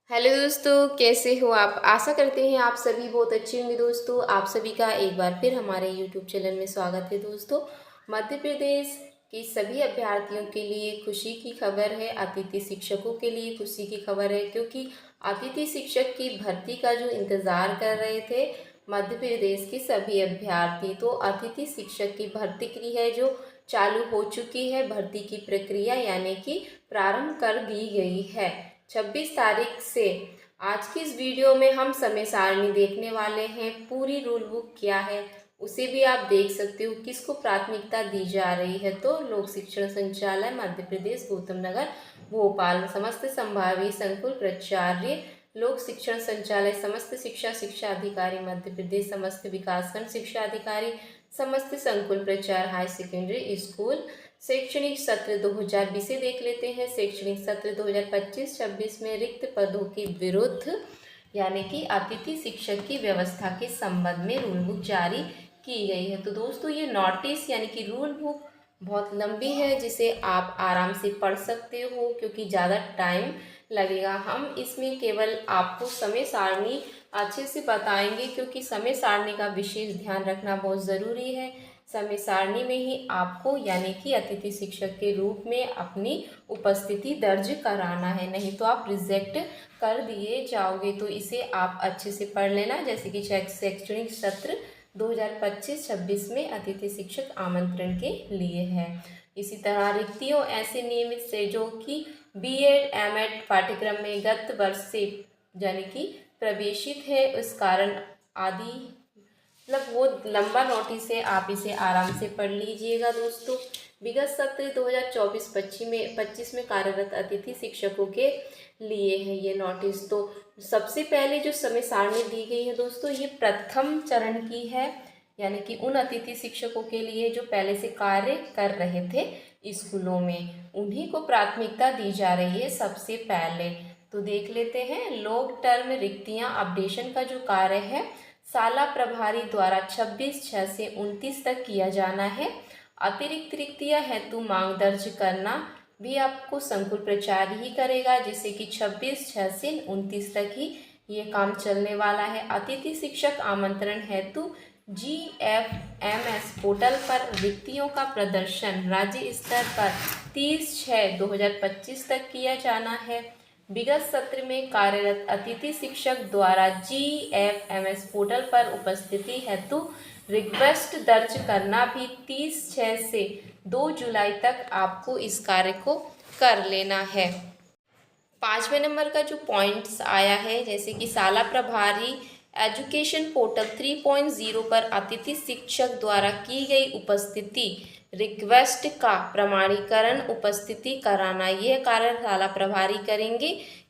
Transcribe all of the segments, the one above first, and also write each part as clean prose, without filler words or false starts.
Hello दोस्तों, कैसे हो आप। आशा करते हैं आप सभी बहुत अच्छे होंगे। दोस्तों, आप सभी का एक बार फिर हमारे यूट्यूब चैनल में स्वागत है। दोस्तों, मध्य प्रदेश के सभी अभ्यर्थियों के लिए खुशी की खबर है। अतिथि शिक्षकों के लिए खुशी की खबर है, क्योंकि अतिथि शिक्षक की भर्ती का जो इंतज़ार कर रहे थे मध्य प्रदेश के सभी अभ्यर्थी, तो अतिथि शिक्षक की भर्ती की है जो चालू हो चुकी है। भर्ती की प्रक्रिया यानी कि प्रारंभ कर दी गई है 26 तारीख से। आज की इस वीडियो में हम समय सारणी देखने वाले हैं। पूरी रूल बुक क्या है उसे भी आप देख सकते हो, किसको प्राथमिकता दी जा रही है। तो लोक शिक्षण संचालय मध्य प्रदेश गौतम नगर भोपाल, समस्त संभागीय संकुल प्राचार्य लोक शिक्षण संचालय, समस्त शिक्षा अधिकारी मध्य प्रदेश, समस्त विकासखंड शिक्षा अधिकारी, समस्त संकुल प्रचार हाई सेकेंडरी स्कूल। शैक्षणिक सत्र 2020 से देख लेते हैं। शैक्षणिक सत्र 2025-26 में रिक्त पदों के विरुद्ध यानी कि अतिथि शिक्षक की व्यवस्था के संबंध में रूल बुक जारी की गई है। तो दोस्तों, ये नोटिस यानी कि रूल बुक बहुत लंबी है, जिसे आप आराम से पढ़ सकते हो, क्योंकि ज़्यादा टाइम लगेगा। हम इसमें केवल आपको समय सारणी अच्छे से बताएंगे, क्योंकि समय सारणी का विशेष ध्यान रखना बहुत ज़रूरी है। समय सारणी में ही आपको यानी कि अतिथि शिक्षक के रूप में अपनी उपस्थिति दर्ज कराना है, नहीं तो आप रिजेक्ट कर दिए जाओगे। तो इसे आप अच्छे से पढ़ लेना। जैसे कि शैक्षणिक सत्र 2025-26 में अतिथि शिक्षक आमंत्रण के लिए है। इसी तरह रिक्तियों ऐसे नियमित से जो कि बीएड एमएड पाठ्यक्रम में गत वर्ष से यानी कि प्रवेशित है, उस कारण आदि मतलब वो लंबा नोटिस है, आप इसे आराम से पढ़ लीजिएगा। दोस्तों, विगत सत्र 2024-25 में कार्यरत अतिथि शिक्षकों के लिए है ये नोटिस। तो सबसे पहले जो समय सारणी दी गई है दोस्तों, ये प्रथम चरण की है, यानी कि उन अतिथि शिक्षकों के लिए जो पहले से कार्य कर रहे थे स्कूलों में, उन्हीं को प्राथमिकता दी जा रही है सबसे पहले। तो देख लेते हैं। लॉन्ग टर्म रिक्तियां अपडेशन का जो कार्य है शाला प्रभारी द्वारा 26/6 से 29 तक किया जाना है। अतिरिक्त रिक्तियां हेतु मांग दर्ज करना भी आपको संकुल प्रचार ही करेगा, जिससे कि 26/6 से 29 तक ही ये काम चलने वाला है। अतिथि शिक्षक आमंत्रण हेतु GFMS पोर्टल पर रिक्तियों का प्रदर्शन राज्य स्तर पर 30/6/2025 तक किया जाना है। विगत सत्र में कार्यरत अतिथि शिक्षक द्वारा GFMS पोर्टल पर उपस्थिति हेतु रिक्वेस्ट दर्ज करना भी 30/6 से 2 जुलाई तक आपको इस कार्य को कर लेना है। 5वें नंबर का जो पॉइंट्स आया है, जैसे कि शाला प्रभारी एजुकेशन पोर्टल 3.0 पर अतिथि शिक्षक द्वारा की गई उपस्थिति रिक्वेस्ट का प्रमाणीकरण उपस्थिति कराना। यह कार्य शाला प्रभारी करेंगे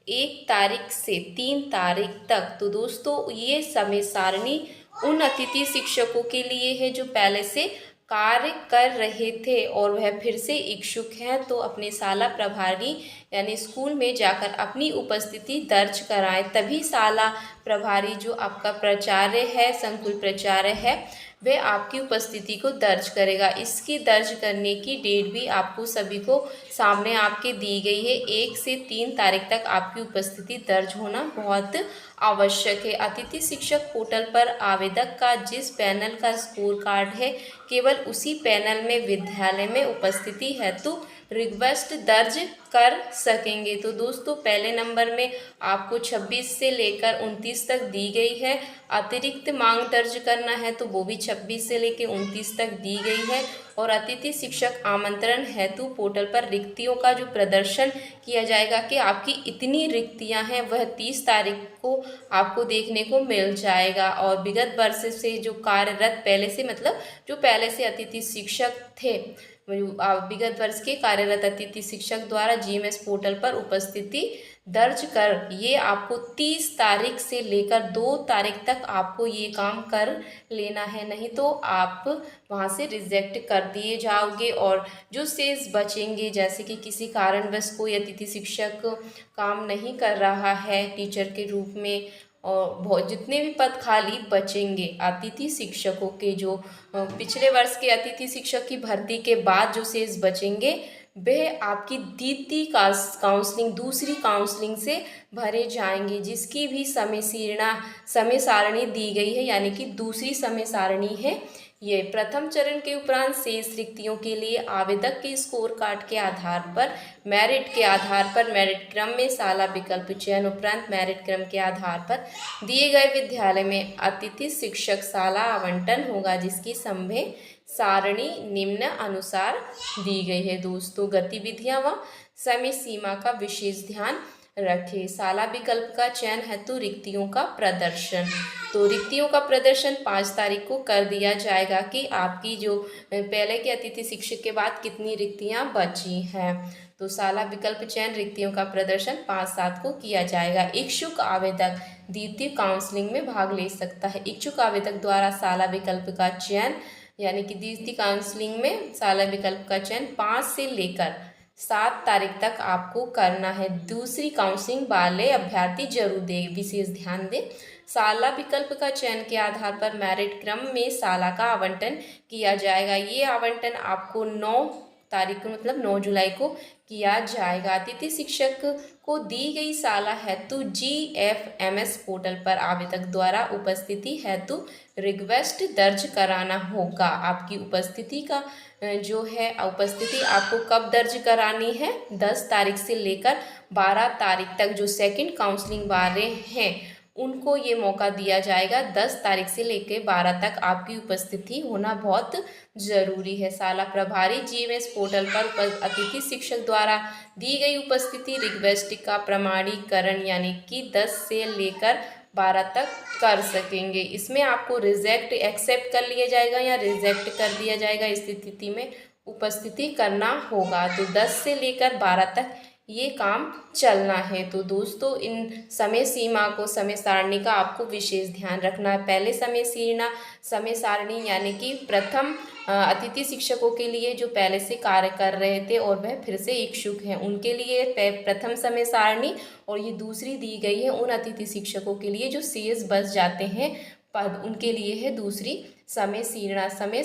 1 तारीख से 3 तारीख तक। तो दोस्तों, ये समय सारणी उन अतिथि शिक्षकों के लिए है जो पहले से कार्य कर रहे थे और वह फिर से इच्छुक हैं, तो अपने शाला प्रभारी यानी स्कूल में जाकर अपनी उपस्थिति दर्ज कराएं। तभी शाला प्रभारी जो आपका प्राचार्य है, संकुल प्राचार्य है, वह आपकी उपस्थिति को दर्ज करेगा। इसकी दर्ज करने की डेट भी आपको सभी को सामने आपके दी गई है। 1 से 3 तारीख तक आपकी उपस्थिति दर्ज होना बहुत आवश्यक है। अतिथि शिक्षक पोर्टल पर आवेदक का जिस पैनल का स्कोर कार्ड है, केवल उसी पैनल में विद्यालय में उपस्थिति हेतु रिक्वेस्ट दर्ज कर सकेंगे। तो दोस्तों, पहले नंबर में आपको 26 से लेकर 29 तक दी गई है। अतिरिक्त मांग दर्ज करना है तो वो भी 26 से लेकर 29 तक दी गई है। और अतिथि शिक्षक आमंत्रण हेतु पोर्टल पर रिक्तियों का जो प्रदर्शन किया जाएगा कि आपकी इतनी रिक्तियां हैं, वह 30 तारीख को आपको देखने को मिल जाएगा। और विगत वर्ष से जो कार्यरत पहले से मतलब जो पहले से अतिथि शिक्षक थे, विगत वर्ष के कार्यरत अतिथि शिक्षक द्वारा GMS पोर्टल पर उपस्थिति दर्ज कर ये आपको 30 तारीख से लेकर 2 तारीख तक आपको ये काम कर लेना है, नहीं तो आप वहाँ से रिजेक्ट कर दिए जाओगे। और जो शेष बचेंगे, जैसे कि किसी कारणवश कोई अतिथि शिक्षक काम नहीं कर रहा है टीचर के रूप में, और बहुत जितने भी पद खाली बचेंगे अतिथि शिक्षकों के, जो पिछले वर्ष के अतिथि शिक्षक की भर्ती के बाद जो शेष बचेंगे, वह आपकी द्वितीय काउंसलिंग दूसरी काउंसलिंग से भरे जाएंगे, जिसकी भी समय सारणी दी गई है, यानी कि दूसरी समय सारणी है ये। प्रथम चरण के उपरांत शेष रिक्तियों के लिए आवेदक के स्कोर कार्ड के आधार पर मेरिट के आधार पर मेरिट क्रम में शाला विकल्प चयन उपरांत मेरिट क्रम के आधार पर दिए गए विद्यालय में अतिथि शिक्षक शाला आवंटन होगा, जिसकी संभव सारणी निम्न अनुसार दी गई है। दोस्तों, गतिविधियां व समय सीमा का विशेष ध्यान रखें। शाला विकल्प का चयन हेतु रिक्तियों का प्रदर्शन, तो रिक्तियों का प्रदर्शन 5 तारीख को कर दिया जाएगा कि आपकी जो पहले के अतिथि शिक्षक के बाद कितनी रिक्तियां बची हैं। तो शाला विकल्प चयन रिक्तियों का प्रदर्शन 5/7 को किया जाएगा। इच्छुक आवेदक द्वितीय काउंसलिंग में भाग ले सकता है। इच्छुक आवेदक द्वारा शाला विकल्प का चयन, यानी कि द्वितीय काउंसलिंग में शाला विकल्प का चयन 5 से लेकर 7 तारीख तक आपको करना है। दूसरी काउंसलिंग वाले अभ्यर्थी जरूर दें, विशेष ध्यान दें। शाला विकल्प का चयन के आधार पर मेरिट क्रम में शाला का आवंटन किया जाएगा। ये आवंटन आपको 9 तारीख को, मतलब 9 जुलाई को किया जाएगा। अतिथि शिक्षक को दी गई शाला हेतु GFMS पोर्टल पर आवेदक द्वारा उपस्थिति हेतु रिक्वेस्ट दर्ज कराना होगा। आपकी उपस्थिति का जो है उपस्थिति आपको कब दर्ज करानी है? 10 तारीख से लेकर 12 तारीख तक। जो सेकंड काउंसलिंग वाले हैं उनको ये मौका दिया जाएगा। 10 तारीख से लेकर 12 तक आपकी उपस्थिति होना बहुत ज़रूरी है। शाला प्रभारी GMS पोर्टल पर अतिथि शिक्षक द्वारा दी गई उपस्थिति रिक्वेस्ट का प्रमाणीकरण, यानी कि 10 से लेकर 12 तक कर सकेंगे। इसमें आपको रिजेक्ट एक्सेप्ट कर लिया जाएगा या रिजेक्ट कर दिया जाएगा, इस स्थिति में उपस्थिति करना होगा। तो 10 से लेकर 12 तक ये काम चलना है। तो दोस्तों, इन समय सीमा को, समय सारणी का आपको विशेष ध्यान रखना है। पहले समय सारणी यानी कि प्रथम अतिथि शिक्षकों के लिए जो पहले से कार्य कर रहे थे और वह फिर से इच्छुक हैं, उनके लिए प्रथम समय सारणी, और ये दूसरी दी गई है उन अतिथि शिक्षकों के लिए जो शेष बच जाते हैं पद, उनके लिए है दूसरी समय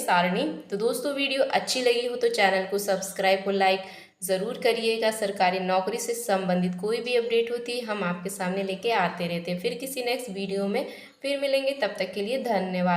सारणी। तो दोस्तों, वीडियो अच्छी लगी हो तो चैनल को सब्सक्राइब और लाइक ज़रूर करिएगा। सरकारी नौकरी से संबंधित कोई भी अपडेट होती है हम आपके सामने लेके आते रहते हैं। फिर किसी नेक्स्ट वीडियो में फिर मिलेंगे, तब तक के लिए धन्यवाद।